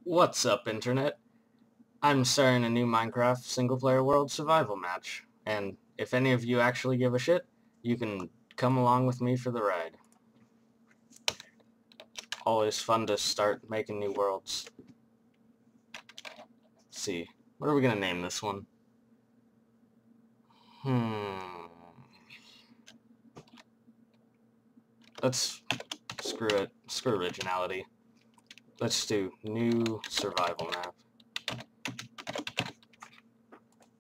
What's up, Internet? I'm starting a new Minecraft single-player world survival match, and if any of you actually give a shit, you can come along with me for the ride. Always fun to start making new worlds. Let's see, what are we gonna name this one? Let's screw it. Screw originality. Let's do new survival map.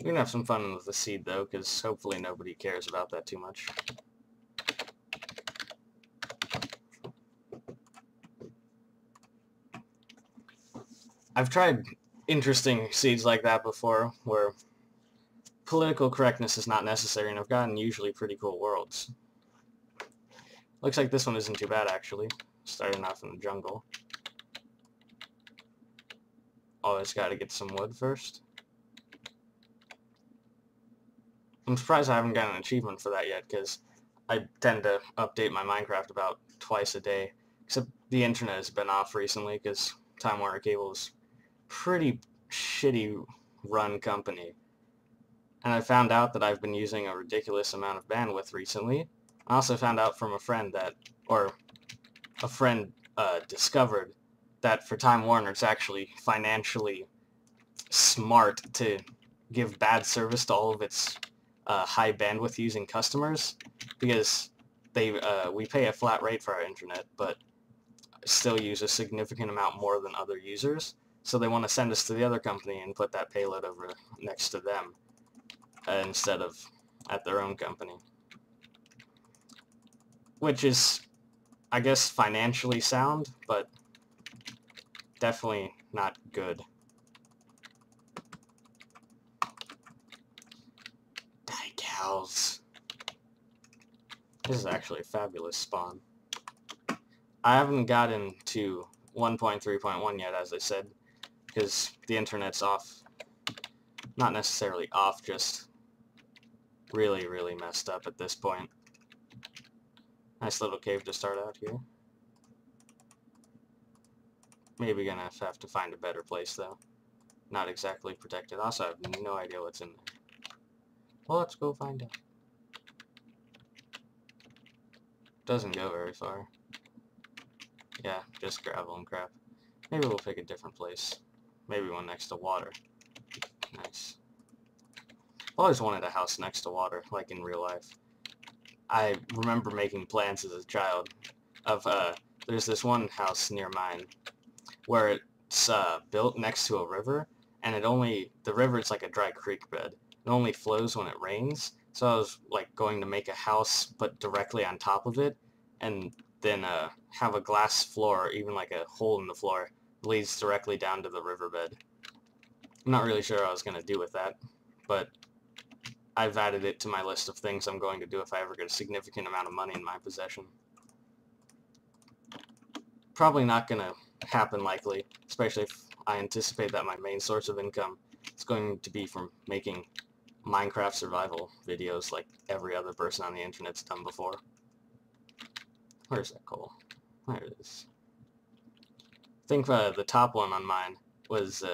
We're gonna have some fun with the seed though, because hopefully nobody cares about that too much. I've tried interesting seeds like that before, where political correctness is not necessary, and I've gotten usually pretty cool worlds. Looks like this one isn't too bad, actually. Starting off in the jungle. Always gotta get some wood first. I'm surprised I haven't gotten an achievement for that yet, because I tend to update my Minecraft about twice a day. Except the internet has been off recently, because Time Warner Cable is pretty shitty run company. And I found out that I've been using a ridiculous amount of bandwidth recently. I also found out from a friend that, discovered that for Time Warner it's actually financially smart to give bad service to all of its high bandwidth using customers, because we pay a flat rate for our internet, but still use a significant amount more than other users, so they want to send us to the other company and put that payload over next to them instead of at their own company. Which is, I guess, financially sound, but definitely not good. Die cows. This is actually a fabulous spawn. I haven't gotten to 1.3.1 yet, as I said, because the internet's off. Not necessarily off, just really, really messed up at this point. Nice little cave to start out here. Maybe gonna have to find a better place, though. Not exactly protected. Also, I have no idea what's in there. Well, let's go find out. Doesn't go very far. Yeah, just gravel and crap. Maybe we'll pick a different place. Maybe one next to water. Nice. I've always wanted a house next to water, like in real life. I remember making plans as a child of, there's this one house near mine where it's built next to a river, and the river is like a dry creek bed. It only flows when it rains, so I was like going to make a house but directly on top of it, and then have a glass floor, even like a hole in the floor, leads directly down to the riverbed. I'm not really sure what I was going to do with that, but I've added it to my list of things I'm going to do if I ever get a significant amount of money in my possession. Probably not going to happen likely, especially if I anticipate that my main source of income is going to be from making Minecraft survival videos like every other person on the internet's done before. Where's that coal? There it is. I think the top one on mine was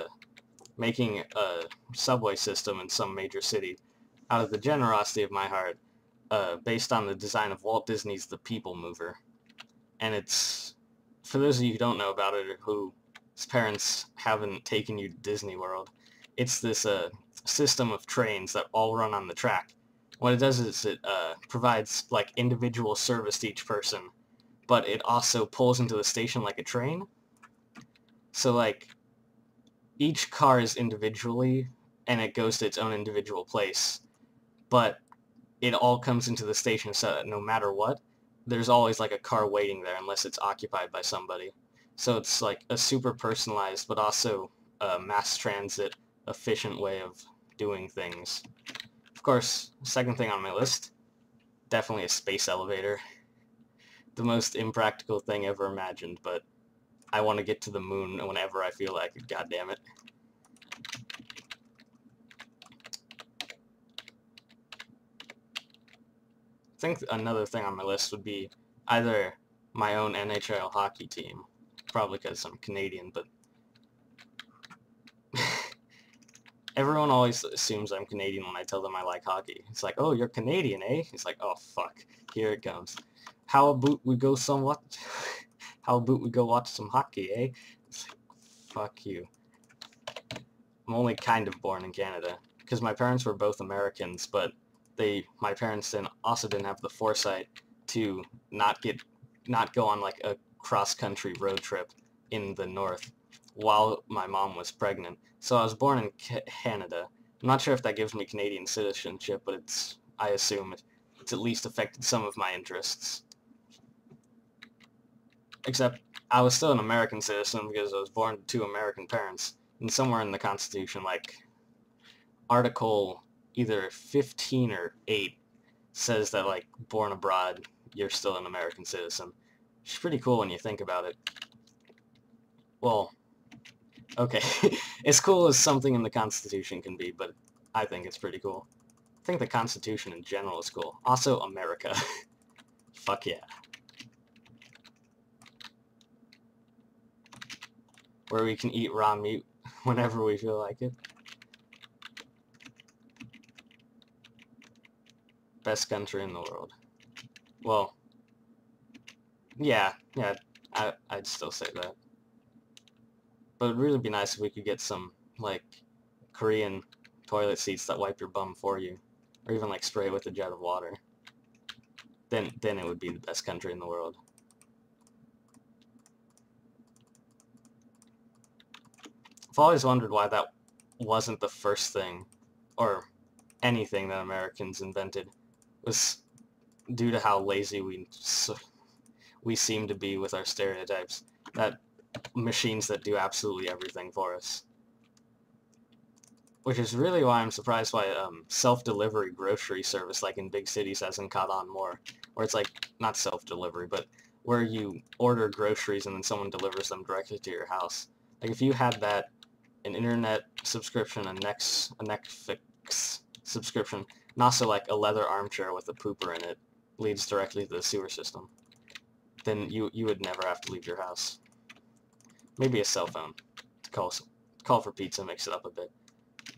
making a subway system in some major city out of the generosity of my heart, based on the design of Walt Disney's The People Mover. And it's, for those of you who don't know about it, or whose parents haven't taken you to Disney World, it's this system of trains that all run on the track. What it does is it provides like individual service to each person, but it also pulls into the station like a train. So like, each car is individually, and it goes to its own individual place, but it all comes into the station so that no matter what, there's always like a car waiting there unless it's occupied by somebody. So it's like a super personalized but also a mass transit efficient way of doing things. Of course, second thing on my list, definitely a space elevator. The most impractical thing ever imagined, but I want to get to the moon whenever I feel like it, goddammit. I think another thing on my list would be either my own NHL hockey team, probably because I'm Canadian, but Everyone always assumes I'm Canadian when I tell them I like hockey. It's like, oh, you're Canadian, eh? It's like, oh, fuck. Here it comes. How about we go somewhat? How about we go watch some hockey, eh? It's like, fuck you. I'm only kind of born in Canada. Because my parents were both Americans, but my parents also didn't have the foresight to not go on like a cross-country road trip in the north while my mom was pregnant. So I was born in Canada. I'm not sure if that gives me Canadian citizenship, but I assume it's at least affected some of my interests. Except I was still an American citizen because I was born to 2 American parents. And somewhere in the Constitution, like Article either 15 or 8 says that, like, born abroad, you're still an American citizen. Which is pretty cool when you think about it. Well, okay. As cool as something in the Constitution can be, but I think it's pretty cool. I think the Constitution in general is cool. Also, America. Fuck yeah. Where we can eat raw meat whenever we feel like it. Best country in the world. Well, yeah, I'd still say that. But it'd really be nice if we could get some, like, Korean toilet seats that wipe your bum for you. Or even, like, spray it with a jet of water. Then it would be the best country in the world. I've always wondered why that wasn't the first thing, or anything that Americans invented, was due to how lazy we seem to be with our stereotypes. That machines that do absolutely everything for us. Which is really why I'm surprised why self-delivery grocery service like in big cities hasn't caught on more. Where it's like, not self-delivery, but where you order groceries and then someone delivers them directly to your house. Like if you had that, an internet subscription, a Netflix subscription, and also like a leather armchair with a pooper in it, leads directly to the sewer system, then you would never have to leave your house. Maybe a cell phone to call for pizza, mix it up a bit.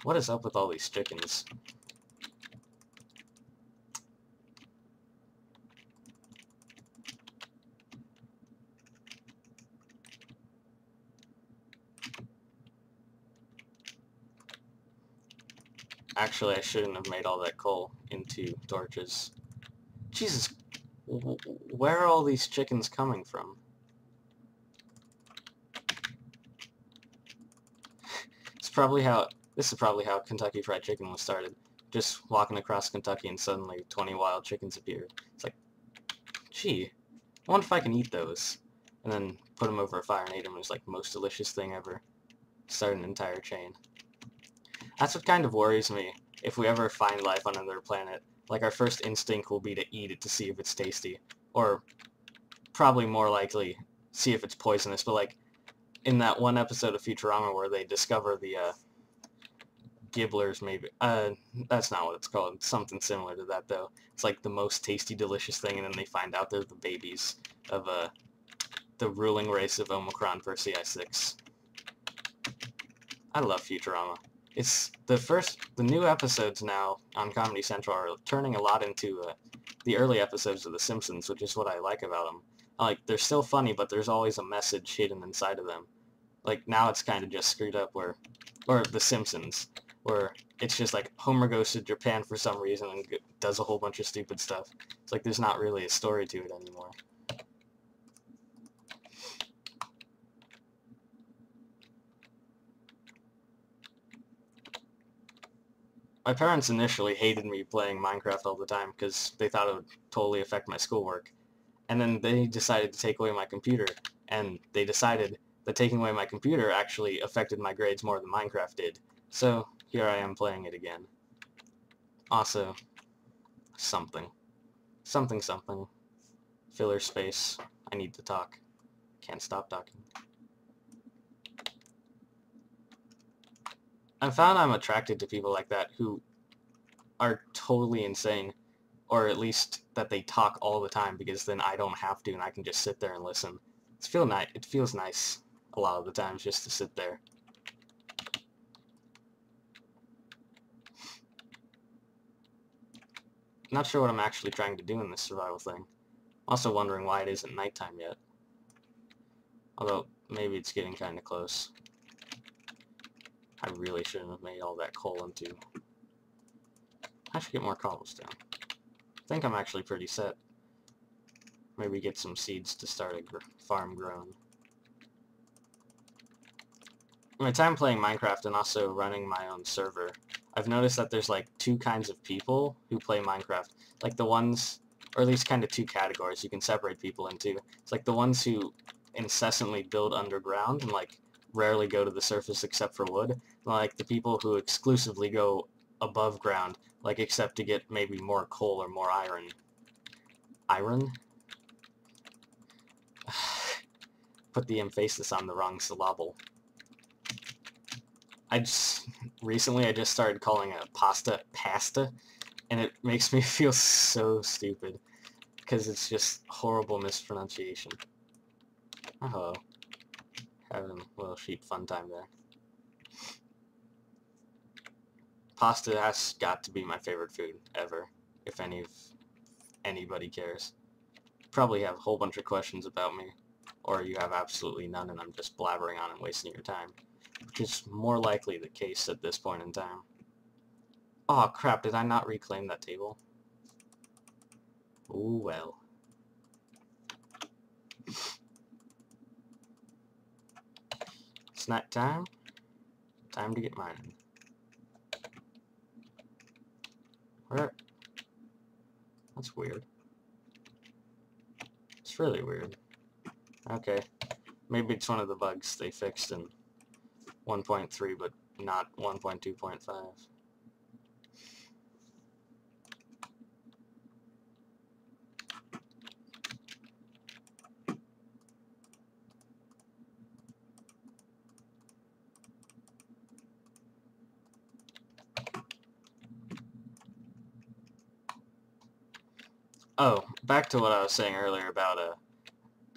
What is up with all these chickens? Actually, I shouldn't have made all that coal into torches. Jesus, where are all these chickens coming from? This is probably how Kentucky Fried Chicken was started. Just walking across Kentucky and suddenly 20 wild chickens appeared. It's like, gee, I wonder if I can eat those. And then put them over a fire and ate them. It was like the most delicious thing ever. Start an entire chain. That's what kind of worries me. If we ever find life on another planet, like our first instinct will be to eat it to see if it's tasty. Or probably more likely, see if it's poisonous. But like, in that one episode of Futurama where they discover the Gibblers, maybe. That's not what it's called. It's something similar to that, though. It's like the most tasty, delicious thing, and then they find out they're the babies of the ruling race of Omicron Persei 6. I love Futurama. It's the new episodes now on Comedy Central are turning a lot into the early episodes of The Simpsons, which is what I like about them. Like, they're still funny, but there's always a message hidden inside of them. Like, now it's kind of just screwed up or The Simpsons, where it's just like Homer goes to Japan for some reason and does a whole bunch of stupid stuff. It's like there's not really a story to it anymore. My parents initially hated me playing Minecraft all the time because they thought it would totally affect my schoolwork. And then they decided to take away my computer, and they decided that taking away my computer actually affected my grades more than Minecraft did. So here I am playing it again. Also, something. Filler space. I need to talk. Can't stop talking. I found I'm attracted to people like that who are totally insane, or at least that they talk all the time, because then I don't have to and I can just sit there and listen. It feels nice a lot of the times just to sit there. Not sure what I'm actually trying to do in this survival thing. Also wondering why it isn't nighttime yet. Although, maybe it's getting kind of close. I really shouldn't have made all that coal into... I should get more cobblestone. I think I'm actually pretty set. Maybe get some seeds to start a farm growing. In my time playing Minecraft and also running my own server, I've noticed that there's like two kinds of people who play Minecraft. Like the ones, or at least kind of two categories you can separate people into. It's like the ones who incessantly build underground and like rarely go to the surface except for wood. Like the people who exclusively go above ground, like except to get maybe more coal or more iron. Iron? Put the emphasis on the wrong syllable. Recently I just started calling a pasta, and it makes me feel so stupid, because it's just horrible mispronunciation. Oh, hello. Having a little sheep fun time there. Pasta has got to be my favorite food, ever, if anybody cares. Probably have a whole bunch of questions about me, or you have absolutely none and I'm just blabbering on and wasting your time. Which is more likely the case at this point in time. Oh crap, did I not reclaim that table? Oh well. Snack time. Time to get mining. Where? That's weird. It's really weird. Okay. Maybe it's one of the bugs they fixed in 1.3, but not 1.2.5. Oh, back to what I was saying earlier about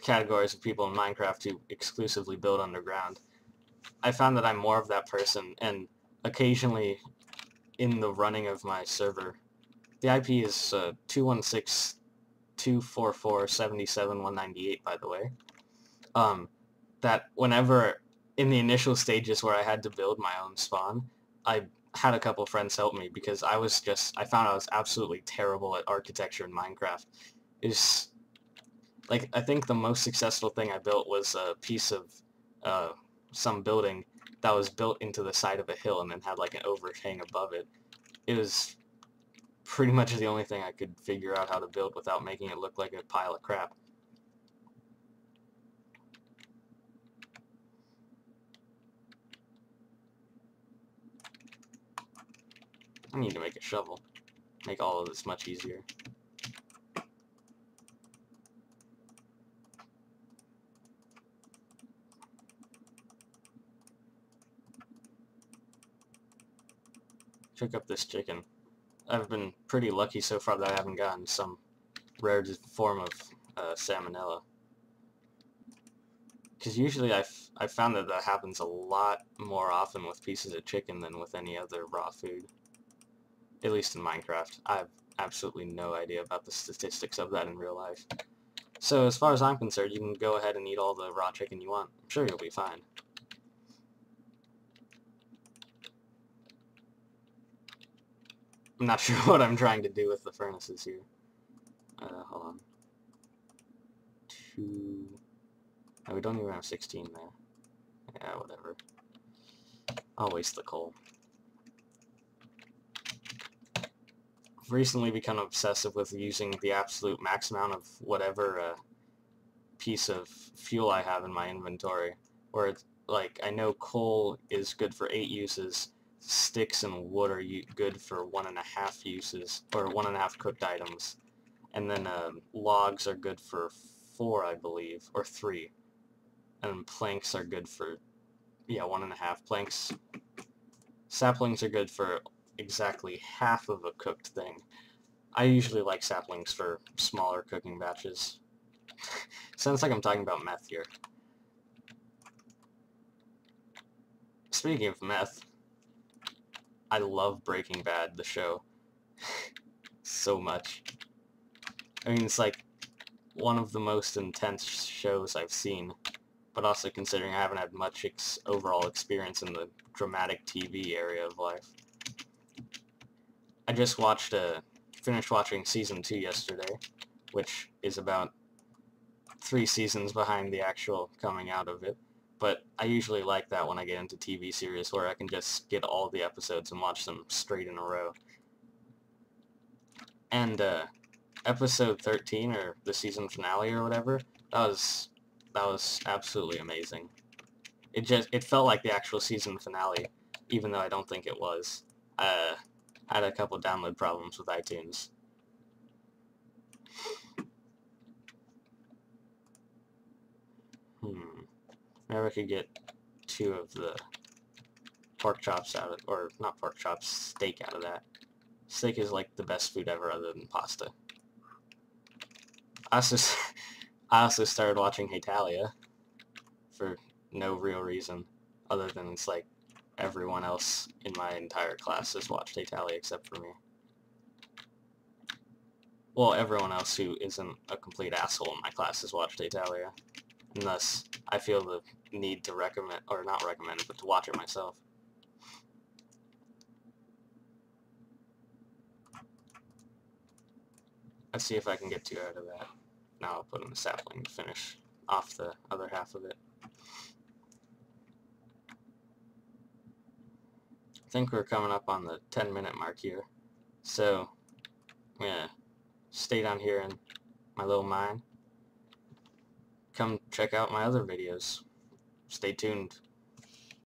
categories of people in Minecraft who exclusively build underground. I found that I'm more of that person, and occasionally in the running of my server, the IP is 216.244.77.198, by the way, that whenever, in the initial stages where I had to build my own spawn, I had a couple friends help me, because I found I was absolutely terrible at architecture in Minecraft. It's like, I think the most successful thing I built was a piece of some building that was built into the side of a hill and then had like an overhang above it. It was pretty much the only thing I could figure out how to build without making it look like a pile of crap. I need to make a shovel. Make all of this much easier. Cook up this chicken. I've been pretty lucky so far that I haven't gotten some rare form of salmonella. Because usually I've found that happens a lot more often with pieces of chicken than with any other raw food. At least in Minecraft. I have absolutely no idea about the statistics of that in real life. So as far as I'm concerned, you can go ahead and eat all the raw chicken you want. I'm sure you'll be fine. I'm not sure what I'm trying to do with the furnaces here. Hold on. 2... Oh, we don't even have 16 there. Yeah, whatever. I'll waste the coal. I've recently become obsessive with using the absolute max amount of whatever piece of fuel I have in my inventory. Where it's like, I know coal is good for 8 uses, sticks and wood are good for 1.5 uses, or 1.5 cooked items. And then logs are good for 4, I believe, or 3. And planks are good for, yeah, 1.5. Planks, saplings are good for exactly half of a cooked thing. I usually like saplings for smaller cooking batches. Sounds like I'm talking about meth here. Speaking of meth, I love Breaking Bad, the show. so much. I mean, it's like one of the most intense shows I've seen, but also considering I haven't had much overall experience in the dramatic TV area of life. I just finished watching Season 2 yesterday, which is about 3 seasons behind the actual coming out of it, but I usually like that when I get into TV series where I can just get all the episodes and watch them straight in a row. And episode 13, or the season finale or whatever, that was absolutely amazing. It felt like the actual season finale, even though I don't think it was. I had a couple download problems with iTunes. Maybe I could get 2 of the pork chops out of, or not pork chops, steak out of that. Steak is like the best food ever other than pasta. I also started watching Hetalia for no real reason other than it's like everyone else in my entire class has watched Hetalia except for me. Well, everyone else who isn't a complete asshole in my class has watched Hetalia, and thus I feel the need to recommend, or not recommend it, but to watch it myself. Let's see if I can get 2 out of that. Now I'll put in the sapling to finish off the other half of it. I think we're coming up on the 10-minute mark here, so I'm gonna stay down here in my little mine. Come check out my other videos. Stay tuned.